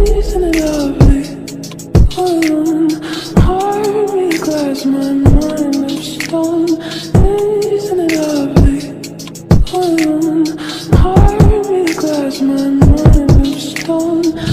Isn't it lovely? Heart me glass, my mind of stone. Isn't it lovely? Heart me glass, my mind of stone.